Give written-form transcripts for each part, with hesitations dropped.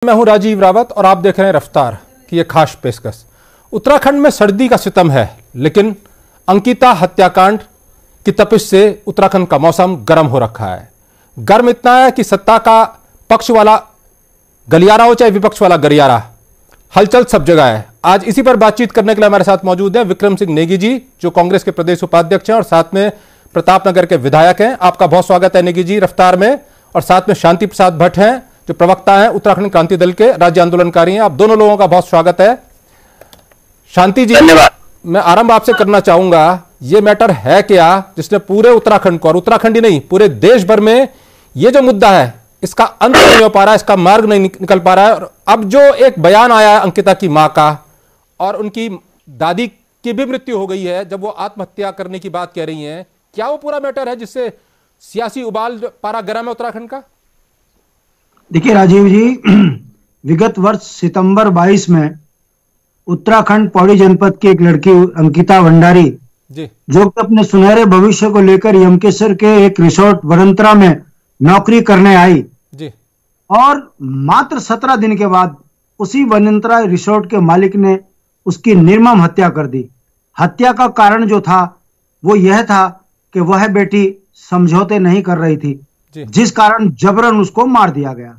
मैं हूं राजीव रावत और आप देख रहे हैं रफ्तार की यह खास पेशकश। उत्तराखंड में सर्दी का सितम है, लेकिन अंकिता हत्याकांड की तपिश से उत्तराखंड का मौसम गर्म हो रखा है। गर्म इतना है कि सत्ता का पक्ष वाला गलियारा हो चाहे विपक्ष वाला गलियारा, हलचल सब जगह है। आज इसी पर बातचीत करने के लिए हमारे साथ मौजूद हैं विक्रम सिंह नेगी जी, जो कांग्रेस के प्रदेश उपाध्यक्ष हैं और साथ में प्रतापनगर के विधायक हैं। आपका बहुत स्वागत है नेगी जी रफ्तार में। और साथ में शांति प्रसाद भट्ट हैं, जो प्रवक्ता हैं उत्तराखंड क्रांति दल के, राज्य आंदोलनकारी हैं। आप दोनों लोगों का बहुत स्वागत है। शांति जी, धन्यवाद। मैं आरंभ आपसे करना चाहूंगा, ये मैटर है क्या जिसने पूरे उत्तराखंड को, और उत्तराखंड ही नहीं पूरे देश भर में ये जो मुद्दा है इसका अंत नहीं हो पा रहा है, इसका मार्ग नहीं निकल पा रहा है। और अब जो एक बयान आया है अंकिता की मां का, और उनकी दादी की भी मृत्यु हो गई है जब वो आत्महत्या करने की बात कह रही हैं, क्या वो पूरा मैटर है जिससे सियासी उबाल पारा गर्म है उत्तराखंड का? देखिए राजीव जी, विगत वर्ष सितंबर 22 में उत्तराखंड पौड़ी जनपद की एक लड़की अंकिता भंडारी जी, जो कि अपने सुनहरे भविष्य को लेकर यमकेश्वर के एक रिसोर्ट वरंतरा में नौकरी करने आई जी, और मात्र 17 दिन के बाद उसी वरंतरा रिसोर्ट के मालिक ने उसकी निर्मम हत्या कर दी। हत्या का कारण जो था वो यह था कि वह बेटी समझौते नहीं कर रही थी, जिस कारण जबरन उसको मार दिया गया।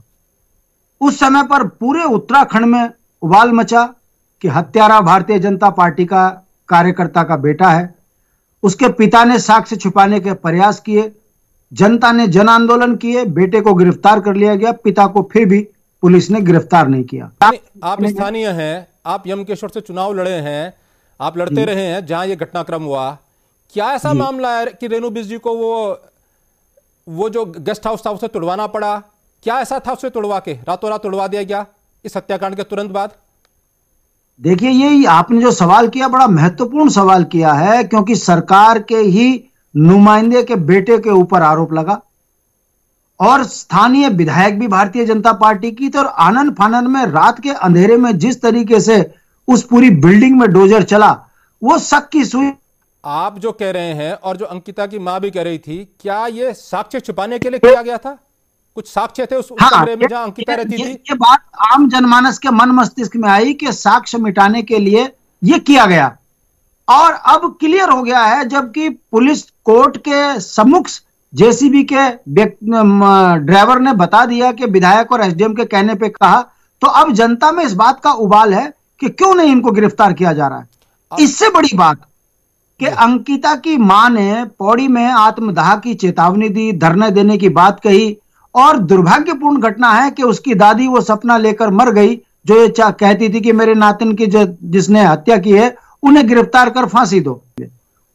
उस समय पर पूरे उत्तराखंड में उबाल मचा कि हत्यारा भारतीय जनता पार्टी का कार्यकर्ता का बेटा है। उसके पिता ने साक्ष्य छुपाने के प्रयास किए, जनता ने जन आंदोलन किए, बेटे को गिरफ्तार कर लिया गया, पिता को फिर भी पुलिस ने गिरफ्तार नहीं किया। आप स्थानीय हैं, आप यमकेश्वर से चुनाव लड़े हैं, आप लड़ते रहे हैं जहां यह घटनाक्रम हुआ। क्या ऐसा मामला है कि रेणु बिज जी को वो जो गेस्ट हाउस था उसे तोड़वाना पड़ा? क्या ऐसा था उसे तोड़वा के रातों रात तोड़वा दिया गया इस हत्याकांड के तुरंत बाद? देखिए, ये आपने जो सवाल किया बड़ा महत्वपूर्ण सवाल किया है, क्योंकि सरकार के ही नुमाइंदे के बेटे के ऊपर आरोप लगा और स्थानीय विधायक भी भारतीय जनता पार्टी की थे। और आनन फानन में रात के अंधेरे में जिस तरीके से उस पूरी बिल्डिंग में डोजर चला, वो शक की सुई। आप जो कह रहे हैं और जो अंकिता की मां भी कह रही थी, क्या ये साक्ष्य छुपाने के लिए किया गया था? कुछ साक्ष्य थे उस कमरे में जहां अंकिता रहती थी? ये बात आम जनमानस के मन मस्तिष्क में आई कि साक्ष्य मिटाने के लिए ये किया गया, और अब क्लियर हो गया है। जबकि पुलिस कोर्ट के सम्मुख जेसीबी के ड्राइवर ने बता दिया कि विधायक और एसडीएम के कहने पे कहा, तो अब जनता में इस बात का उबाल है कि क्यों नहीं इनको गिरफ्तार किया जा रहा है। इससे बड़ी बात कि अंकिता की मां ने पौड़ी में आत्मदाह की चेतावनी दी, धरने देने की बात कही, और दुर्भाग्यपूर्ण घटना है कि उसकी दादी वो सपना लेकर मर गई जो ये कहती थी कि मेरे नातिन की जिसने हत्या की है उन्हें गिरफ्तार कर फांसी दो।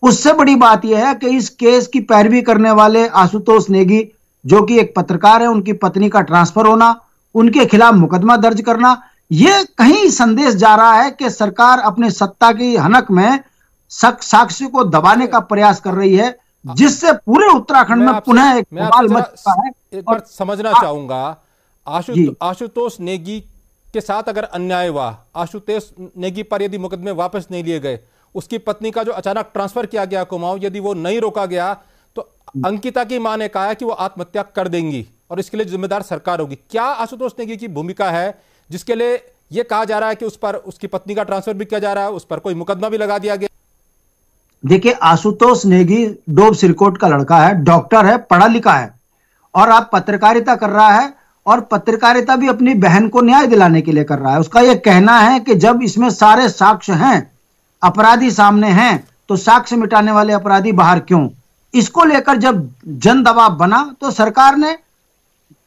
उससे बड़ी बात यह है कि इस केस की पैरवी करने वाले आशुतोष नेगी, जो कि एक पत्रकार है, उनकी पत्नी का ट्रांसफर होना, उनके खिलाफ मुकदमा दर्ज करना, यह कहीं संदेश जा रहा है कि सरकार अपने सत्ता की हनक में साक्ष्य को दबाने का प्रयास कर रही है, जिससे पूरे उत्तराखंड में पुनः एक बवाल मच चुका है। एक बार समझना चाहूंगा, आशुतोष नेगी के साथ अगर अन्याय हुआ, आशुतोष नेगी पर यदि मुकदमे वापस नहीं लिए गए, उसकी पत्नी का जो अचानक ट्रांसफर किया गया कुमाऊं, यदि वो नहीं रोका गया, तो अंकिता की मां ने कहा कि वो आत्महत्या कर देंगी और इसके लिए जिम्मेदार सरकार होगी। क्या आशुतोष नेगी की भूमिका है जिसके लिए यह कहा जा रहा है कि उस पर उसकी पत्नी का ट्रांसफर भी किया जा रहा है, उस पर कोई मुकदमा भी लगा दिया गया? देखिए, आशुतोष नेगी डोब सिरकोट का लड़का है, डॉक्टर है, पढ़ा लिखा है, और आप पत्रकारिता कर रहा है, और पत्रकारिता भी अपनी बहन को न्याय दिलाने के लिए कर रहा है। उसका यह कहना है कि जब इसमें सारे साक्ष्य हैं, अपराधी सामने हैं, तो साक्ष्य मिटाने वाले अपराधी बाहर क्यों? इसको लेकर जब जन दबाव बना तो सरकार ने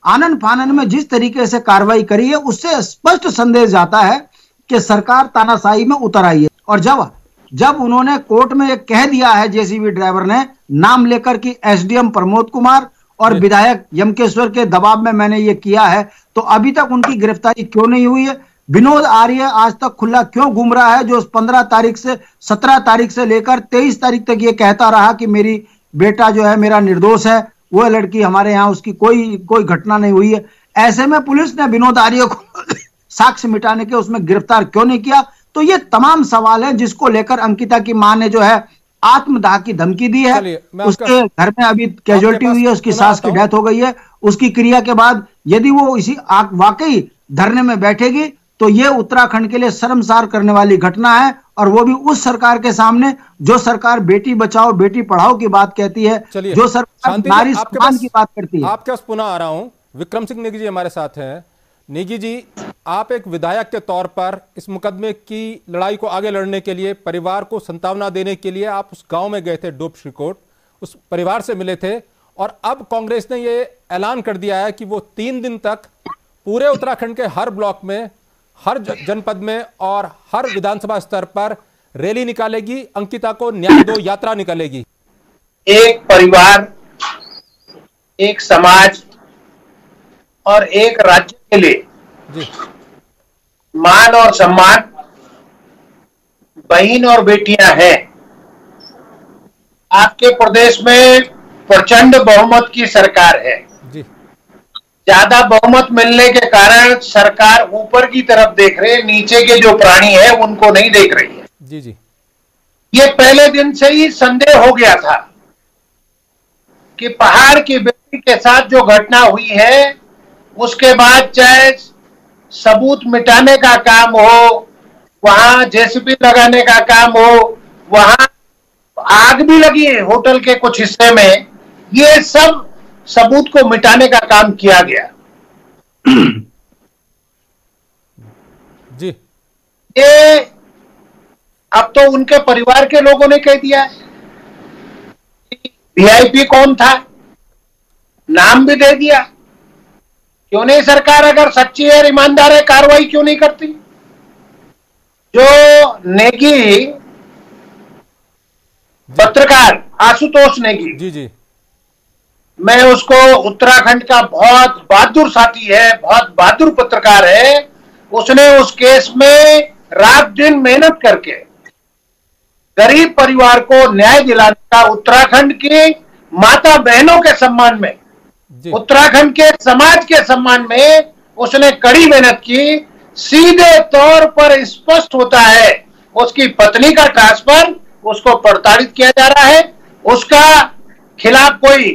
आनन फानन में जिस तरीके से कार्रवाई करी है, उससे स्पष्ट संदेश जाता है कि सरकार तानाशाही में उतर आई है। और जब उन्होंने कोर्ट में एक कह दिया है, जेसीबी ड्राइवर ने नाम लेकर कि एसडीएम प्रमोद कुमार और विधायक यमकेश्वर के दबाव में मैंने ये किया है, तो अभी तक उनकी गिरफ्तारी क्यों नहीं हुई है? विनोद आर्य आज तक खुला क्यों घूम रहा है, जो 15 तारीख से 17 तारीख से लेकर 23 तारीख तक ये कहता रहा कि मेरी बेटा जो है मेरा निर्दोष है, वो लड़की हमारे यहाँ उसकी कोई घटना नहीं हुई है। ऐसे में पुलिस ने विनोद आर्य को साक्ष्य मिटाने के उसमें गिरफ्तार क्यों नहीं किया? तो ये तमाम सवाल है जिसको लेकर अंकिता की मां ने जो है आत्मदाह की धमकी दी है। उसके घर में अभी कैजुअलिटी हुई है, उसकी सास की डेथ हो गई है। उसकी क्रिया के बाद यदि वो इसी वाकई धरने में बैठेगी तो ये उत्तराखंड के लिए शर्मसार करने वाली घटना है, और वो भी उस सरकार के सामने जो सरकार बेटी बचाओ बेटी पढ़ाओ की बात कहती है, जो सरकार नारी सम्मान की बात करती है। आपके पास पुनः आ रहा हूं, विक्रम सिंह नेगी जी हमारे साथ हैं। नेगी जी, आप एक विधायक के तौर पर इस मुकदमे की लड़ाई को आगे लड़ने के लिए, परिवार को सांत्वना देने के लिए आप उस गांव में गए थे, डोब श्रीकोट, उस परिवार से मिले थे, और अब कांग्रेस ने यह ऐलान कर दिया है कि वो 3 दिन तक पूरे उत्तराखंड के हर ब्लॉक में, हर जनपद में और हर विधानसभा स्तर पर रैली निकालेगी, अंकिता को न्याय दो यात्रा निकालेगी। एक परिवार, एक समाज और एक राज्य के लिए जी। मान और सम्मान, बहन और बेटियां हैं। आपके प्रदेश में प्रचंड बहुमत की सरकार है जी। ज्यादा बहुमत मिलने के कारण सरकार ऊपर की तरफ देख रही है, नीचे के जो प्राणी है उनको नहीं देख रही है। जी जी। ये पहले दिन से ही संदेह हो गया था कि पहाड़ की बेटी के साथ जो घटना हुई है, उसके बाद चाहे सबूत मिटाने का काम हो, वहां जेसीबी लगाने का काम हो, वहां आग भी लगी है होटल के कुछ हिस्से में, ये सब सबूत को मिटाने का काम किया गया। जी। ये अब तो उनके परिवार के लोगों ने कह दिया है, वीआईपी कौन था, नाम भी दे दिया। क्यों नहीं सरकार अगर सच्ची है, ईमानदार है, कार्रवाई क्यों नहीं करती? जो नेगी पत्रकार आशुतोष नेगी, जी जी, मैं उसको उत्तराखंड का बहुत बहादुर साथी है, बहुत बहादुर पत्रकार है। उसने उस केस में रात दिन मेहनत करके गरीब परिवार को न्याय दिलाने का, उत्तराखंड की माता बहनों के सम्मान में, उत्तराखंड के समाज के सम्मान में उसने कड़ी मेहनत की। सीधे तौर पर स्पष्ट होता है उसकी पत्नी का ट्रांसफर, उसको प्रताड़ित किया जा रहा है, उसका खिलाफ कोई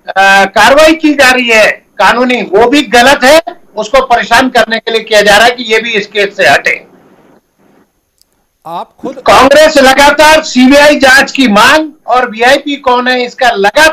कार्रवाई की जा रही है कानूनी, वो भी गलत है, उसको परेशान करने के लिए किया जा रहा है कि ये भी इस केस से हटे। आप खुद कांग्रेस लगातार सीबीआई जांच की मांग और वीआईपी कौन है इसका लगातार